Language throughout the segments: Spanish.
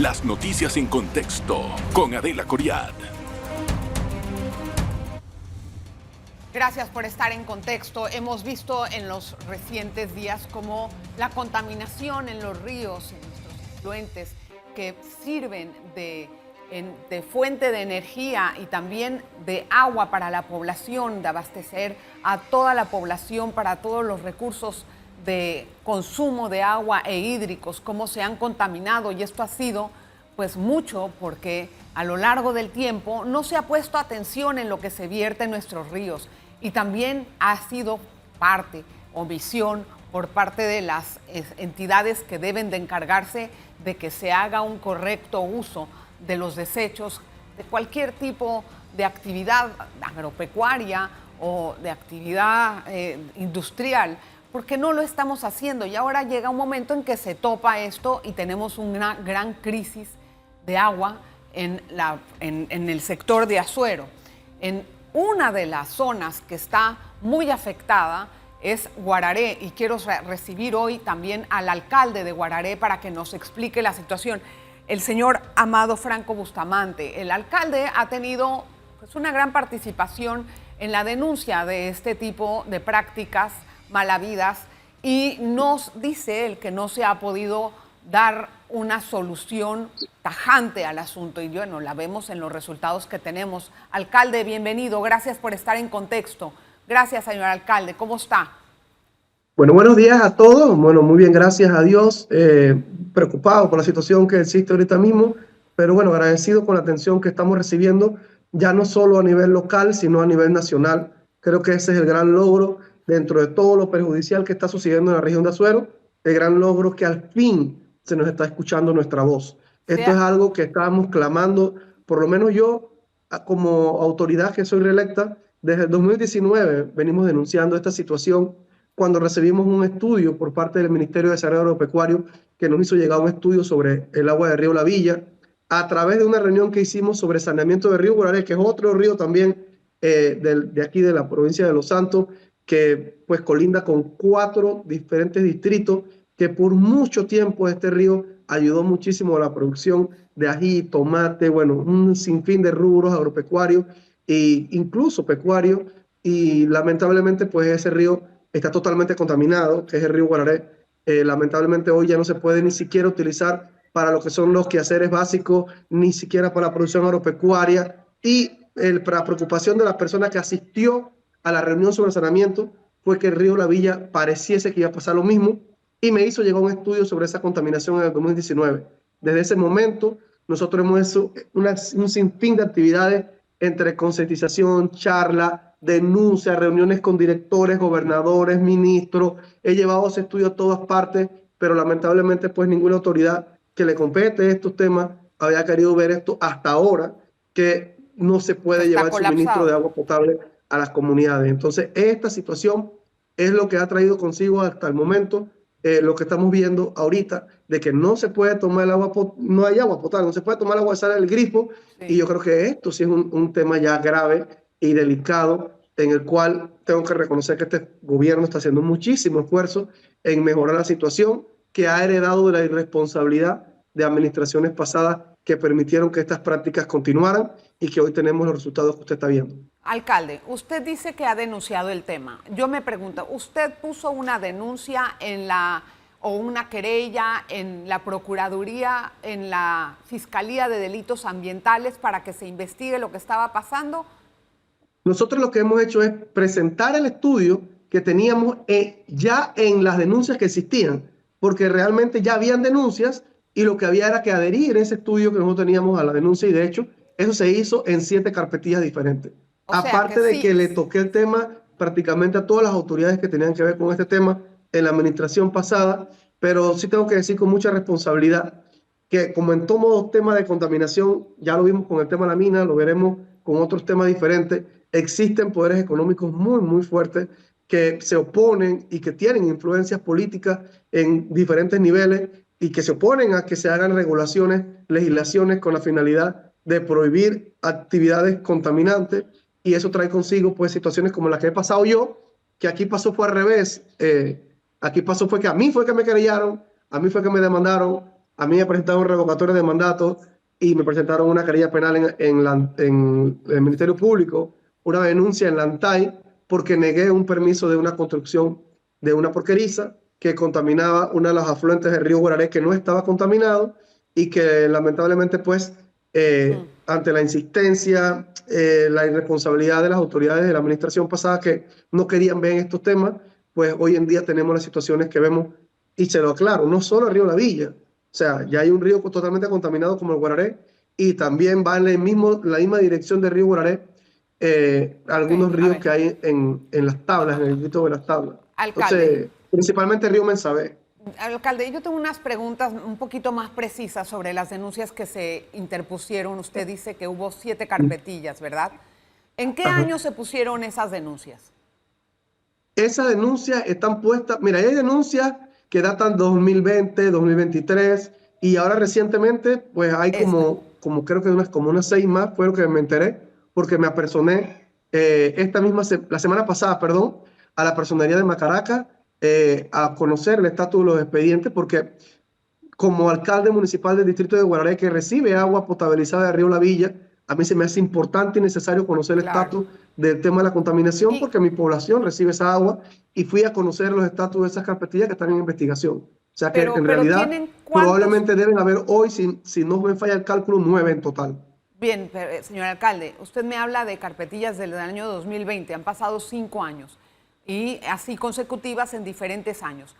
Las noticias en contexto con Adela Coriad. Gracias por estar en contexto. Hemos visto en los recientes días cómo la contaminación en los ríos, en nuestros afluentes, que sirven de fuente de energía y también de agua para la población, de abastecer a toda la población para todos los recursos de consumo de agua e hídricos, cómo se han contaminado, y esto ha sido pues mucho porque a lo largo del tiempo no se ha puesto atención en lo que se vierte en nuestros ríos, y también ha sido parte, omisión por parte de las entidades que deben de encargarse de que se haga un correcto uso de los desechos de cualquier tipo de actividad agropecuaria o de actividad industrial, porque no lo estamos haciendo. Y ahora llega un momento en que se topa esto y tenemos una gran crisis de agua en el sector de Azuero. En una de las zonas que está muy afectada es Guararé, y quiero recibir hoy también al alcalde de Guararé para que nos explique la situación, el señor Amado Franco Bustamante. El alcalde ha tenido pues una gran participación en la denuncia de este tipo de prácticas malavidas, y nos dice él que no se ha podido dar una solución tajante al asunto, y bueno, la vemos en los resultados que tenemos. Alcalde, bienvenido, gracias por estar en contexto. Gracias, señor alcalde, ¿cómo está? Bueno, buenos días a todos. Bueno, muy bien, gracias a Dios. Preocupado por la situación que existe ahorita mismo, pero bueno, agradecido con la atención que estamos recibiendo, ya no solo a nivel local, sino a nivel nacional. Creo que ese es el gran logro dentro de todo lo perjudicial que está sucediendo en la región de Azuero, el gran logro que al fin se nos está escuchando nuestra voz. Esto es algo que estábamos clamando, por lo menos yo, como autoridad que soy reelecta, desde el 2019 venimos denunciando esta situación, cuando recibimos un estudio por parte del Ministerio de Desarrollo Agropecuario que nos hizo llegar un estudio sobre el agua del río La Villa, a través de una reunión que hicimos sobre saneamiento del río Guararé, que es otro río también de aquí de la provincia de Los Santos, que pues colinda con 4 diferentes distritos, que por mucho tiempo este río ayudó muchísimo a la producción de ají, tomate, bueno, un sinfín de rubros agropecuarios e incluso pecuarios, y lamentablemente pues ese río está totalmente contaminado, que es el río Guararé. Lamentablemente hoy ya no se puede ni siquiera utilizar para lo que son los quehaceres básicos, ni siquiera para la producción agropecuaria, y la preocupación de las personas que asistió a la reunión sobre saneamiento fue que el río La Villa pareciese que iba a pasar lo mismo, y me hizo llegar un estudio sobre esa contaminación en el 2019. Desde ese momento nosotros hemos hecho un sinfín de actividades entre concientización, charla, denuncias, reuniones con directores, gobernadores, ministros. He llevado ese estudio a todas partes, pero lamentablemente pues ninguna autoridad que le compete estos temas había querido ver esto hasta ahora, que no se puede llevar el suministro de agua potable a las comunidades. Entonces esta situación es lo que ha traído consigo hasta el momento lo que estamos viendo ahorita, de que no se puede tomar el agua, no hay agua potable, no se puede tomar el agua de sal del grifo, y yo creo que esto sí es un tema ya grave y delicado, en el cual tengo que reconocer que este gobierno está haciendo muchísimo esfuerzo en mejorar la situación que ha heredado de la irresponsabilidad de administraciones pasadas que permitieron que estas prácticas continuaran y que hoy tenemos los resultados que usted está viendo. Alcalde, usted dice que ha denunciado el tema. Yo me pregunto, ¿usted puso una denuncia o una querella en la Procuraduría, en la Fiscalía de Delitos Ambientales para que se investigue lo que estaba pasando? Nosotros lo que hemos hecho es presentar el estudio que teníamos ya en las denuncias que existían, porque realmente ya habían denuncias y lo que había era que adherir ese estudio que nosotros teníamos a la denuncia, y de hecho eso se hizo en 7 carpetillas diferentes. Aparte de que le toqué el tema prácticamente a todas las autoridades que tenían que ver con este tema en la administración pasada, pero sí tengo que decir con mucha responsabilidad que, como en todo tema de contaminación, ya lo vimos con el tema de la mina, lo veremos con otros temas diferentes, existen poderes económicos muy, muy fuertes que se oponen y que tienen influencias políticas en diferentes niveles y que se oponen a que se hagan regulaciones, legislaciones con la finalidad de prohibir actividades contaminantes, y eso trae consigo pues situaciones como las que he pasado yo, que aquí pasó fue al revés. Aquí pasó fue que a mí fue que me querellaron, a mí fue que me demandaron, a mí me presentaron revocatoria de mandato y me presentaron una querella penal en el Ministerio Público, una denuncia en la ANTAI, porque negué un permiso de una construcción de una porqueriza que contaminaba uno de los afluentes del río Guararé, que no estaba contaminado y que lamentablemente pues ante la insistencia, la irresponsabilidad de las autoridades de la administración pasada que no querían ver estos temas, pues hoy en día tenemos las situaciones que vemos. Y se lo aclaro, no solo el río La Villa, o sea, ya hay un río totalmente contaminado como el Guararé y también va en la misma dirección del río Guararé algunos ríos que hay en las tablas, en el distrito de las tablas. Alcalde. Entonces, principalmente el río Mensabé. Alcalde, yo tengo unas preguntas un poquito más precisas sobre las denuncias que se interpusieron. Usted dice que hubo 7 carpetillas, ¿verdad? ¿En qué año se pusieron esas denuncias? Esas denuncias están puestas, mira, hay denuncias que datan 2020, 2023 y ahora recientemente pues hay como creo que como unas 6 más, fue lo que me enteré, porque me apersoné la semana pasada, perdón, a la personería de Macaraca a conocer el estatus de los expedientes, porque como alcalde municipal del distrito de Guararé que recibe agua potabilizada del río La Villa, a mí se me hace importante y necesario conocer el estatus del tema de la contaminación, porque mi población recibe esa agua y fui a conocer los estatus de esas carpetillas que están en investigación. O sea que en realidad probablemente deben haber hoy, si no me falla el cálculo, 9 en total. Bien, señor alcalde, usted me habla de carpetillas del año 2020, han pasado 5 años y así consecutivas en diferentes años.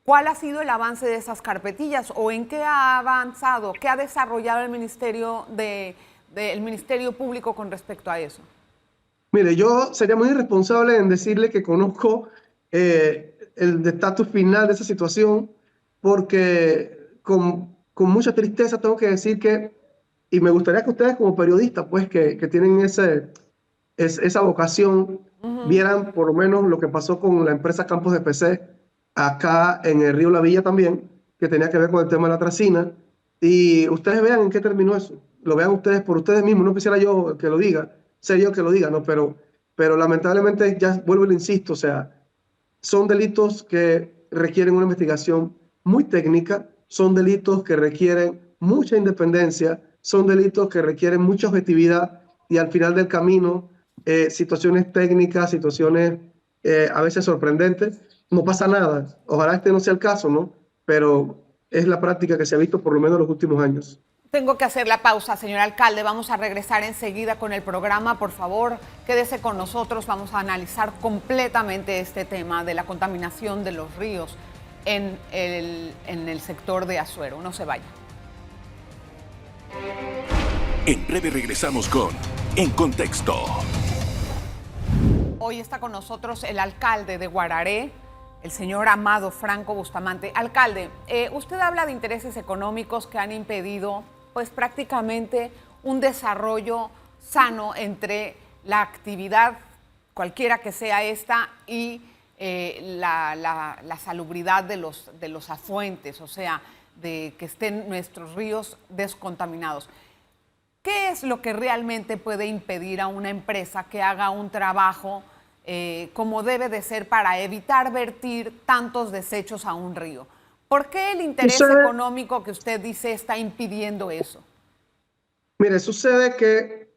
¿Cuál ha sido el avance de esas carpetillas o en qué ha avanzado, qué ha desarrollado el Ministerio Público con respecto a eso? Mire, yo sería muy irresponsable en decirle que conozco el estatus final de esa situación, porque con mucha tristeza tengo que decir que, y me gustaría que ustedes como periodistas, pues que tienen esa vocación, vieran por lo menos lo que pasó con la empresa Campos de PC, acá en el río La Villa también, que tenía que ver con el tema de la tracina, y ustedes vean en qué terminó eso. Lo vean ustedes por ustedes mismos, no quisiera yo que lo diga, ser yo que lo diga, ¿no? Pero lamentablemente, ya vuelvo y le insisto, o sea, son delitos que requieren una investigación muy técnica, son delitos que requieren mucha independencia, son delitos que requieren mucha objetividad y al final del camino, situaciones técnicas, situaciones a veces sorprendentes, no pasa nada. Ojalá este no sea el caso, ¿no? Pero es la práctica que se ha visto por lo menos en los últimos años. Tengo que hacer la pausa, señor alcalde. Vamos a regresar enseguida con el programa. Por favor, quédese con nosotros. Vamos a analizar completamente este tema de la contaminación de los ríos en el sector de Azuero. No se vaya. En breve regresamos con En Contexto. Hoy está con nosotros el alcalde de Guararé, el señor Amado Franco Bustamante. Alcalde, usted habla de intereses económicos que han impedido pues prácticamente un desarrollo sano entre la actividad, cualquiera que sea esta, y la salubridad de los afluentes, o sea, de que estén nuestros ríos descontaminados. ¿Qué es lo que realmente puede impedir a una empresa que haga un trabajo como debe de ser para evitar vertir tantos desechos a un río? ¿Por qué el interés económico que usted dice está impidiendo eso? Mire, sucede que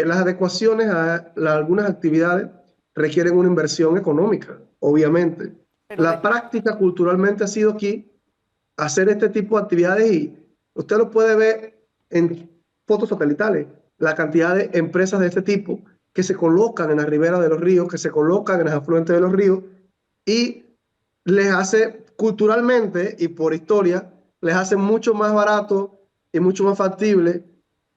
las adecuaciones a algunas actividades requieren una inversión económica, obviamente. La práctica culturalmente ha sido aquí hacer este tipo de actividades y usted lo puede ver en fotos satelitales, la cantidad de empresas de este tipo que se colocan en la ribera de los ríos, que se colocan en los afluentes de los ríos y les hace culturalmente y por historia, les hace mucho más barato y mucho más factible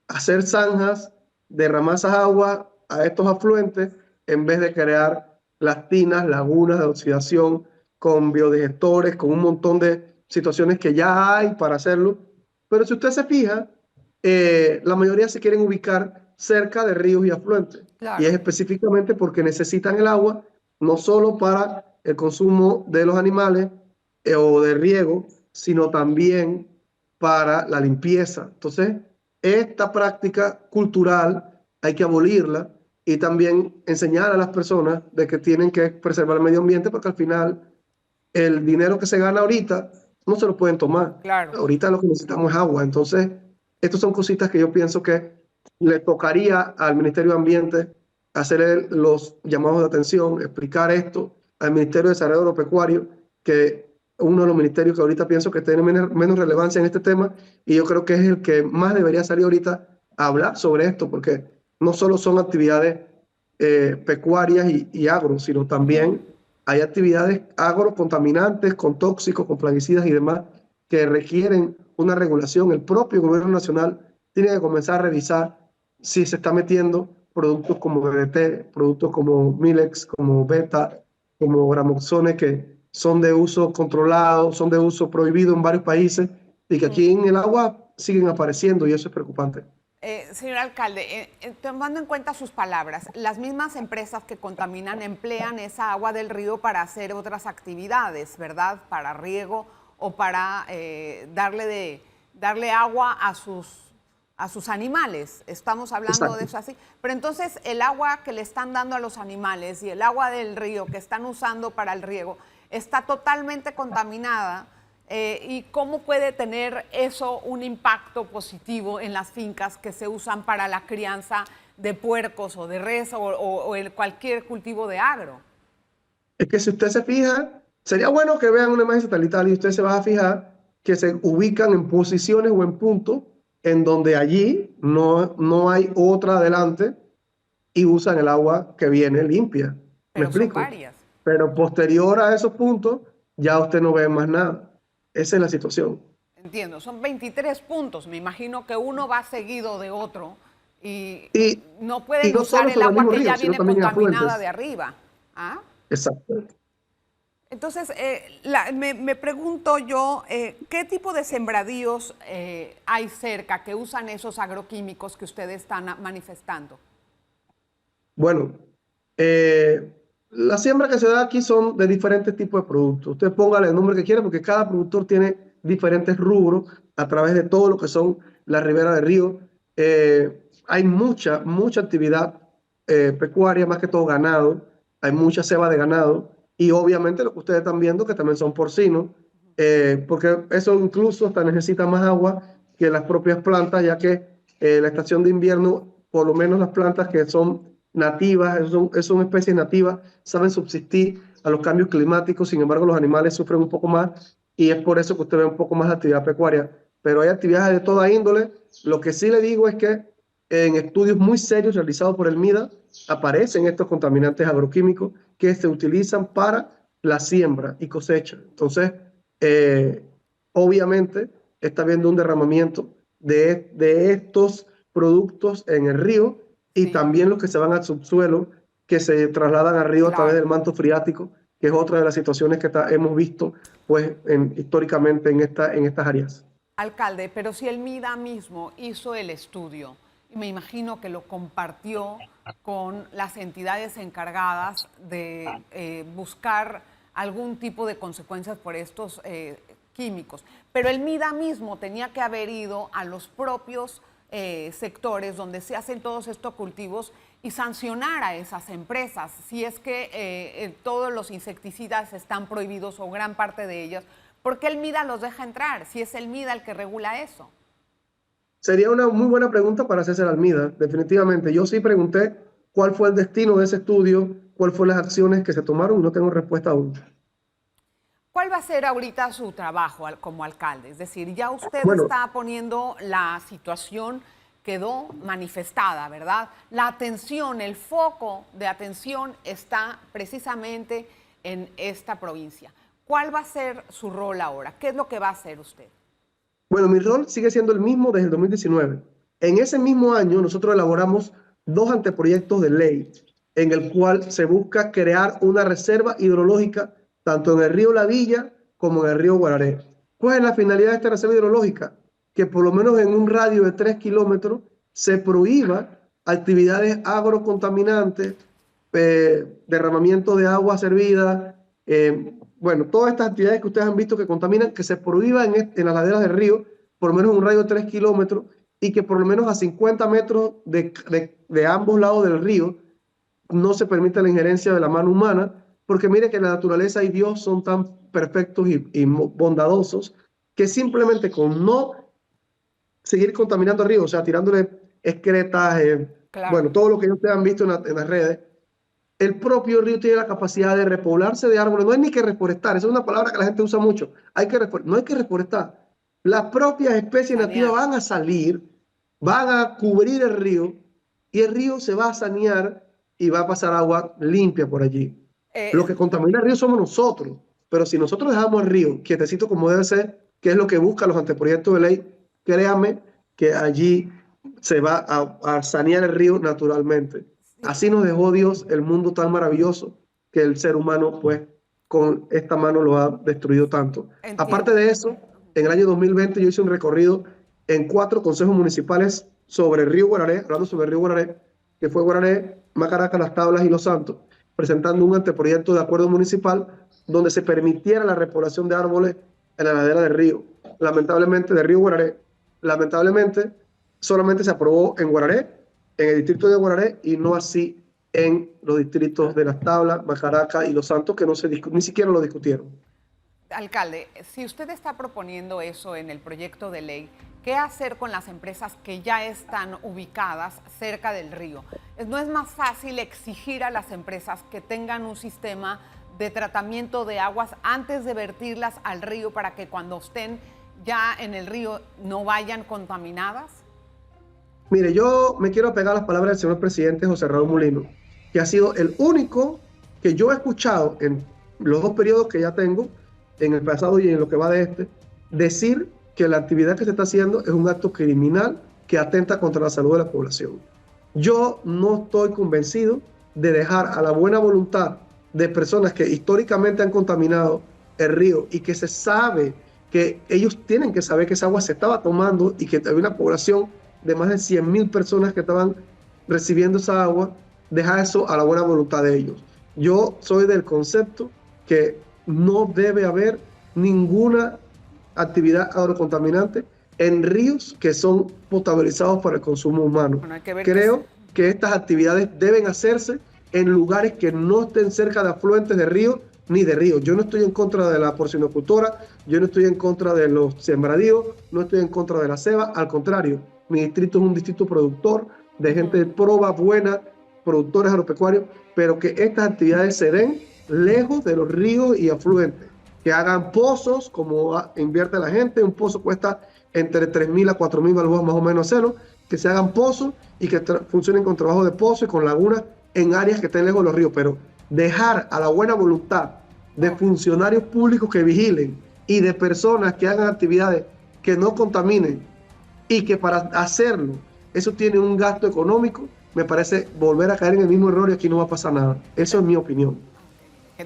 hacer zanjas, derramar esas aguas a estos afluentes en vez de crear las tinas, lagunas de oxidación con biodigestores, con un montón de situaciones que ya hay para hacerlo. Pero si usted se fija, la mayoría se quieren ubicar cerca de ríos y afluentes. Claro. Y es específicamente porque necesitan el agua, no solo para el consumo de los animales o de riego, sino también para la limpieza. Entonces, esta práctica cultural hay que abolirla y también enseñar a las personas de que tienen que preservar el medio ambiente porque al final el dinero que se gana ahorita no se lo pueden tomar. Claro. Ahorita lo que necesitamos es agua. Entonces, estas son cositas que yo pienso que le tocaría al Ministerio de Ambiente hacer los llamados de atención, explicar esto al Ministerio de Desarrollo Agropecuario, que uno de los ministerios que ahorita pienso que tiene menos relevancia en este tema, y yo creo que es el que más debería salir ahorita a hablar sobre esto, porque no solo son actividades pecuarias y agro, sino también hay actividades agrocontaminantes con tóxicos, con plaguicidas y demás que requieren una regulación. El propio gobierno nacional tiene que comenzar a revisar si se está metiendo productos como DDT, productos como Milex, como Beta, como Gramoxone, que son de uso controlado, son de uso prohibido en varios países y que aquí en el agua siguen apareciendo y eso es preocupante. Señor alcalde, tomando en cuenta sus palabras, las mismas empresas que contaminan emplean esa agua del río para hacer otras actividades, ¿verdad? Para riego o para darle agua a sus animales. Estamos hablando Exacto. de eso así. Pero entonces el agua que le están dando a los animales y el agua del río que están usando para el riego está totalmente contaminada. ¿Y cómo puede tener eso un impacto positivo en las fincas que se usan para la crianza de puercos o de res o cualquier cultivo de agro? Es que si usted se fija, sería bueno que vean una imagen satelital y usted se va a fijar que se ubican en posiciones o en puntos en donde allí no hay otra adelante y usan el agua que viene limpia. ¿Me Pero son explico? varias. Pero posterior a esos puntos, ya usted no ve más nada. Esa es la situación. Entiendo, son 23 puntos. Me imagino que uno va seguido de otro y Y, no y pueden no usar solo el sobre el agua mismo que río, ya sino viene también en contaminada afluentes. de arriba. ¿Ah? Exacto. Entonces, me pregunto yo, ¿qué tipo de sembradíos hay cerca que usan esos agroquímicos que ustedes están manifestando? Bueno, las siembras que se da aquí son de diferentes tipos de productos. Usted póngale el nombre que quiera porque cada productor tiene diferentes rubros a través de todo lo que son las riberas del río. Hay mucha actividad pecuaria, más que todo ganado. Hay mucha ceba de ganado y obviamente lo que ustedes están viendo que también son porcinos, porque eso incluso hasta necesita más agua que las propias plantas, ya que la estación de invierno, por lo menos las plantas que son nativas, son especies nativas, saben subsistir a los cambios climáticos, sin embargo los animales sufren un poco más y es por eso que usted ve un poco más de actividad pecuaria, pero hay actividades de toda índole. Lo que sí le digo es que en estudios muy serios realizados por el MIDA aparecen estos contaminantes agroquímicos que se utilizan para la siembra y cosecha. Entonces, obviamente está habiendo un derramamiento de estos productos en el río y Sí, también los que se van al subsuelo, que se trasladan al río a través del claro. manto freático, que es otra de las situaciones que hemos visto pues, históricamente en estas áreas. Alcalde, pero si el MIDA mismo hizo el estudio, y me imagino que lo compartió con las entidades encargadas de buscar algún tipo de consecuencias por estos químicos, pero el MIDA mismo tenía que haber ido a los propios sectores donde se hacen todos estos cultivos y sancionar a esas empresas si es que todos los insecticidas están prohibidos o gran parte de ellos. ¿Por qué el MIDA los deja entrar si es el MIDA el que regula eso? Sería una muy buena pregunta para hacerse al MIDA, definitivamente. Yo sí pregunté cuál fue el destino de ese estudio, cuáles fueron las acciones que se tomaron y no tengo respuesta aún. ¿Cuál va a ser ahorita su trabajo como alcalde? Es decir, ya usted Bueno, está poniendo la situación, quedó manifestada, ¿verdad? La atención, el foco de atención está precisamente en esta provincia. ¿Cuál va a ser su rol ahora? ¿Qué es lo que va a hacer usted? bueno, mi rol sigue siendo el mismo desde el 2019. En ese mismo año nosotros elaboramos dos anteproyectos de ley en el cual se busca crear una reserva hidrológica tanto en el río La Villa como en el río Guararé. ¿Cuál es la finalidad de esta reserva hidrológica? Que por lo menos en un radio de 3 kilómetros se prohíba actividades agrocontaminantes, derramamiento de agua servida, bueno, todas estas actividades que ustedes han visto que contaminan, que se prohíban en las laderas del río, por lo menos en un radio de 3 kilómetros, y que por lo menos a 50 metros de ambos lados del río no se permite la injerencia de la mano humana, porque mire que la naturaleza y Dios son tan perfectos y bondadosos que simplemente con no seguir contaminando el río, o sea, tirándole excretas, Claro. bueno, todo lo que ustedes han visto en las redes, el propio río tiene la capacidad de repoblarse de árboles. No hay ni que reforestar, esa es una palabra que la gente usa mucho. No hay que reforestar. Las propias especies nativas van a salir, van a cubrir el río y el río se va a sanear y va a pasar agua limpia por allí. Lo que contamina el río somos nosotros, pero si nosotros dejamos el río quietecito como debe ser, que es lo que buscan los anteproyectos de ley, créame que allí se va a sanear el río naturalmente. Así nos dejó Dios el mundo tan maravilloso que el ser humano, pues, con esta mano lo ha destruido tanto. Entiendo. Aparte de eso, en el año 2020 yo hice un recorrido en 4 consejos municipales sobre el río Guararé, hablando sobre el río Guararé, que fue Guararé, Macaracas, Las Tablas y Los Santos, presentando un anteproyecto de acuerdo municipal donde se permitiera la repoblación de árboles en la ladera del río. Lamentablemente, del río Guararé, lamentablemente, solamente se aprobó en Guararé, en el distrito de Guararé, y no así en los distritos de Las Tablas, Macaracas y Los Santos, que no se ni siquiera lo discutieron. Alcalde, si usted está proponiendo eso en el proyecto de ley, ¿qué hacer con las empresas que ya están ubicadas cerca del río? ¿No es más fácil exigir a las empresas que tengan un sistema de tratamiento de aguas antes de vertirlas al río para que cuando estén ya en el río no vayan contaminadas? Mire, yo me quiero pegar a las palabras del señor presidente José Raúl Mulino, que ha sido el único que yo he escuchado en los 2 periodos que ya tengo, en el pasado y en lo que va de este, decir que la actividad que se está haciendo es un acto criminal que atenta contra la salud de la población. Yo no estoy convencido de dejar a la buena voluntad de personas que históricamente han contaminado el río y que se sabe que ellos tienen que saber que esa agua se estaba tomando y que había una población de más de 100,000 personas que estaban recibiendo esa agua, dejar eso a la buena voluntad de ellos. Yo soy del concepto que no debe haber ninguna actividad agrocontaminante en ríos que son potabilizados para el consumo humano. Bueno, creo que estas actividades deben hacerse en lugares que no estén cerca de afluentes de ríos ni de ríos. Yo no estoy en contra de la porcinocultura, yo no estoy en contra de los sembradíos, no estoy en contra de la ceba, al contrario, mi distrito es un distrito productor de gente de proba buena, productores agropecuarios, pero que estas actividades se den lejos de los ríos y afluentes, que hagan pozos como invierte la gente. Un pozo cuesta entre 3,000 a 4,000 balboas más o menos hacerlo, que se hagan pozos y que funcionen con trabajo de pozo y con lagunas en áreas que estén lejos de los ríos, pero dejar a la buena voluntad de funcionarios públicos que vigilen y de personas que hagan actividades que no contaminen y que para hacerlo eso tiene un gasto económico, me parece volver a caer en el mismo error y aquí no va a pasar nada. Eso es mi opinión.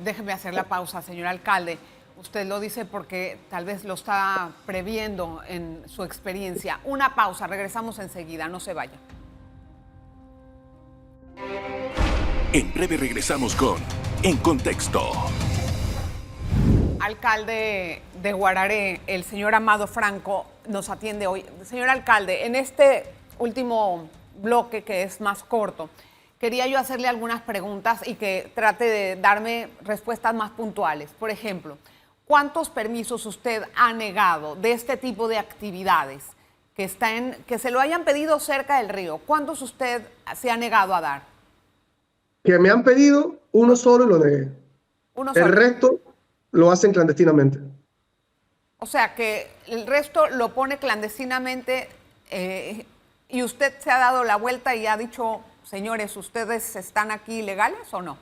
Déjeme hacer la pausa, señor alcalde. Usted lo dice porque tal vez lo está previendo en su experiencia. Una pausa, regresamos enseguida, no se vaya. En breve regresamos con En Contexto. Alcalde de Guararé, el señor Amado Franco, nos atiende hoy. Señor alcalde, en este último bloque, que es más corto, quería yo hacerle algunas preguntas y que trate de darme respuestas más puntuales. Por ejemplo, ¿cuántos permisos usted ha negado de este tipo de actividades que se lo hayan pedido cerca del río? ¿Cuántos usted se ha negado a dar? Que me han pedido uno solo y lo negué. El resto lo hacen clandestinamente. O sea, que el resto lo pone clandestinamente y usted se ha dado la vuelta y ha dicho, señores, ¿ustedes están aquí ilegales o no?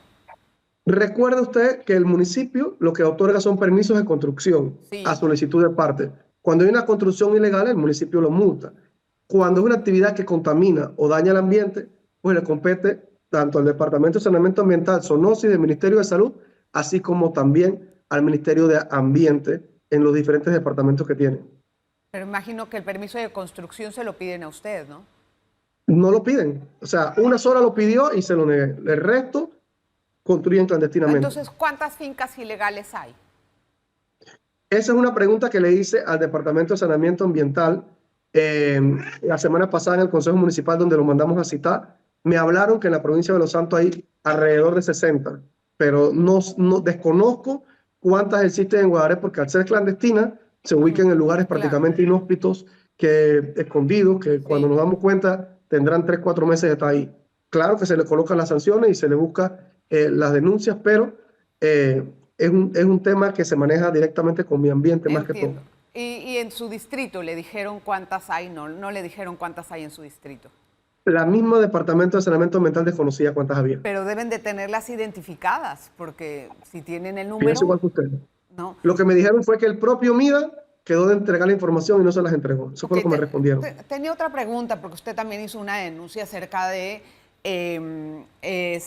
Recuerda usted que el municipio lo que otorga son permisos de construcción a solicitud de parte. Cuando hay una construcción ilegal, el municipio lo multa. Cuando es una actividad que contamina o daña el ambiente, pues le compete tanto al Departamento de Saneamiento Ambiental, SONOSI, del Ministerio de Salud, así como también al Ministerio de Ambiente en los diferentes departamentos que tienen. Pero imagino que el permiso de construcción se lo piden a usted, ¿no? No lo piden. O sea, una sola lo pidió y se lo negué. El resto construyen clandestinamente. Entonces, ¿cuántas fincas ilegales hay? Esa es una pregunta que le hice al Departamento de Saneamiento Ambiental la semana pasada en el Consejo Municipal, donde lo mandamos a citar. Me hablaron que en la provincia de Los Santos hay alrededor de 60, pero no desconozco cuántas existen en Guadaré, porque al ser clandestina se ubican en lugares prácticamente inhóspitos, escondidos, que cuando nos damos cuenta tendrán 3, 4 meses de estar ahí. Claro que se le colocan las sanciones y se le busca las denuncias, pero es un tema que se maneja directamente con mi ambiente más que todo. ¿Y en su distrito le dijeron cuántas hay? No le dijeron cuántas hay en su distrito. La misma Departamento de Saneamiento Ambiental desconocía cuántas había. Pero deben de tenerlas identificadas, porque si tienen el número... Pienso igual que usted. No. Lo que me dijeron fue que el propio MIDA quedó de entregar la información y no se las entregó. Eso fue lo que me respondieron. Tenía otra pregunta, porque usted también hizo una denuncia acerca de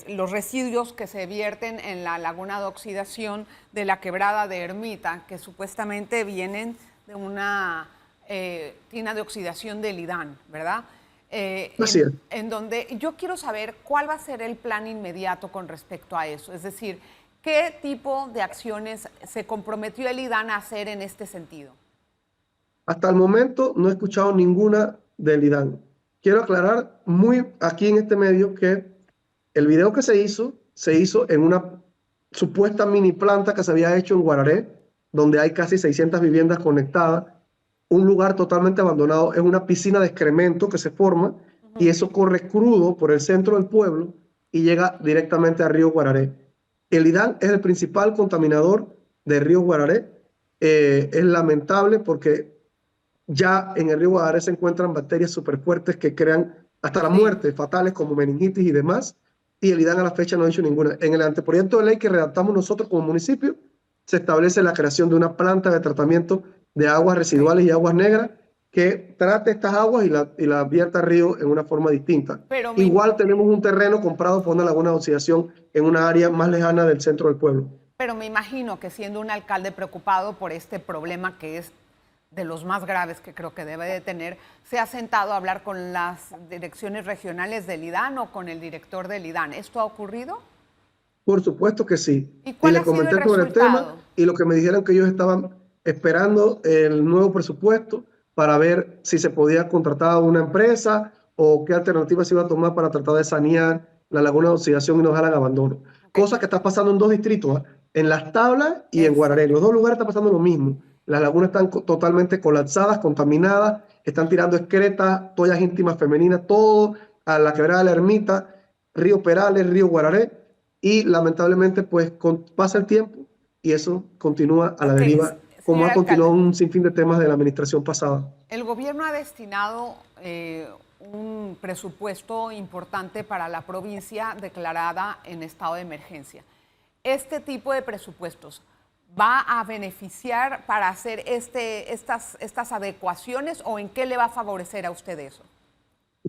los residuos que se vierten en la laguna de oxidación de la quebrada de Ermita, que supuestamente vienen de una tina de oxidación del IDAN, ¿verdad? Así es. En donde yo quiero saber cuál va a ser el plan inmediato con respecto a eso. Es decir, ¿qué tipo de acciones se comprometió el IDAN a hacer en este sentido? Hasta el momento no he escuchado ninguna del IDAN. Quiero aclarar muy aquí en este medio que el video que se hizo en una supuesta mini planta que se había hecho en Guararé, donde hay casi 600 viviendas conectadas, un lugar totalmente abandonado, es una piscina de excremento que se forma y eso corre crudo por el centro del pueblo y llega directamente al río Guararé. El IDAN es el principal contaminador del río Guararé. Es lamentable porque ya en el río Guararé se encuentran bacterias súper fuertes que crean hasta la muerte, fatales como meningitis y demás, y el IDAN a la fecha no ha hecho ninguna. En el anteproyecto de ley que redactamos nosotros como municipio, se establece la creación de una planta de tratamiento de aguas residuales y aguas negras que trate estas aguas y la vierta al río en una forma distinta. Igual tenemos un terreno comprado por una laguna de oxidación en una área más lejana del centro del pueblo. Pero me imagino que siendo un alcalde preocupado por este problema que es de los más graves que creo que debe de tener, ¿se ha sentado a hablar con las direcciones regionales del IDAN o con el director del IDAN? ¿Esto ha ocurrido? Por supuesto que sí. ¿Y cuál le ha sido comenté el sobre el tema resultado? y lo que me dijeron que ellos estaban esperando el nuevo presupuesto para ver si se podía contratar a una empresa o qué alternativa se iba a tomar para tratar de sanear la laguna de oxidación y no dejar al abandono. Cosa que está pasando en 2 distritos, en Las Tablas y en Guararé. En los 2 lugares está pasando lo mismo. Las lagunas están totalmente colapsadas, contaminadas, están tirando excretas, toallas íntimas femeninas, todo a la quebrada de la Ermita, río Perales, río Guararé, y lamentablemente pues pasa el tiempo y eso continúa a la deriva, como ha continuado un sinfín de temas de la administración pasada. El gobierno ha destinado un presupuesto importante para la provincia declarada en estado de emergencia. Este tipo de presupuestos ¿va a beneficiar para hacer estas adecuaciones o en qué le va a favorecer a usted eso?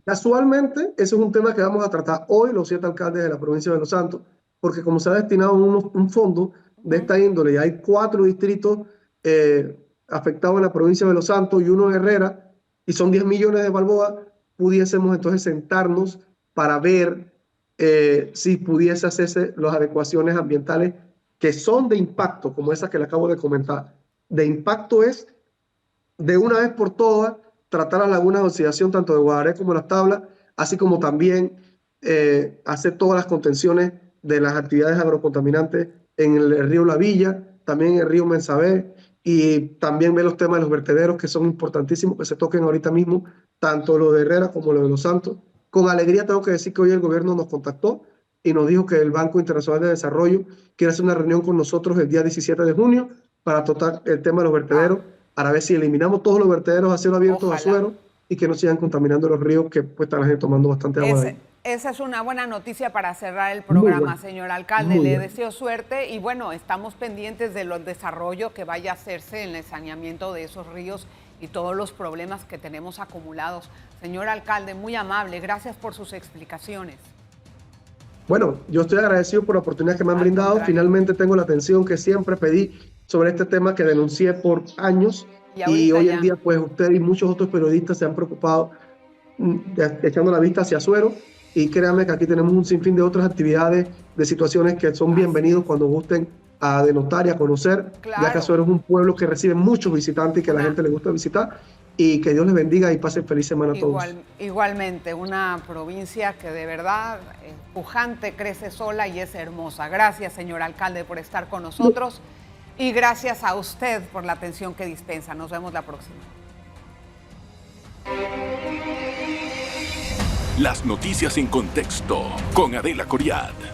Casualmente, ese es un tema que vamos a tratar hoy los 7 alcaldes de la provincia de Los Santos, porque como se ha destinado un fondo de esta índole, y hay 4 distritos afectados en la provincia de Los Santos y 1 en Herrera, y son 10 millones de balboas, pudiésemos entonces sentarnos para ver si pudiese hacerse las adecuaciones ambientales que son de impacto, como esa que le acabo de comentar. De impacto es, de una vez por todas, tratar las lagunas de oxidación, tanto de Guadaré como Las Tablas, así como también hacer todas las contenciones de las actividades agrocontaminantes en el río La Villa, también en el río Mensabé, y también ver los temas de los vertederos, que son importantísimos, que se toquen ahorita mismo, tanto lo de Herrera como lo de Los Santos. Con alegría tengo que decir que hoy el gobierno nos contactó y nos dijo que el Banco Internacional de Desarrollo quiere hacer una reunión con nosotros el día 17 de junio para tratar el tema de los vertederos, para ver si eliminamos todos los vertederos a cielo abierto de Azuero y que no sigan contaminando los ríos, que pues está la gente tomando bastante agua de ahí. Esa es una buena noticia para cerrar el programa, señor alcalde. Le deseo suerte y bueno, estamos pendientes de los desarrollo que vaya a hacerse en el saneamiento de esos ríos y todos los problemas que tenemos acumulados. Señor alcalde, muy amable, gracias por sus explicaciones. Bueno, yo estoy agradecido por la oportunidad que me han brindado. Finalmente tengo la atención que siempre pedí sobre este tema que denuncié por años y hoy en día pues usted y muchos otros periodistas se han preocupado echando la vista hacia Azuero y créanme que aquí tenemos un sinfín de otras actividades, de situaciones que son bienvenidos cuando gusten a denotar y a conocer, ya que Azuero es un pueblo que recibe muchos visitantes y que a la gente le gusta visitar. Y que Dios les bendiga y pasen feliz semana a todos. Igualmente, una provincia que de verdad pujante, crece sola y es hermosa. Gracias, señor alcalde, por estar con nosotros. Y gracias a usted por la atención que dispensa. Nos vemos la próxima. Las noticias en contexto con Adela Coriad.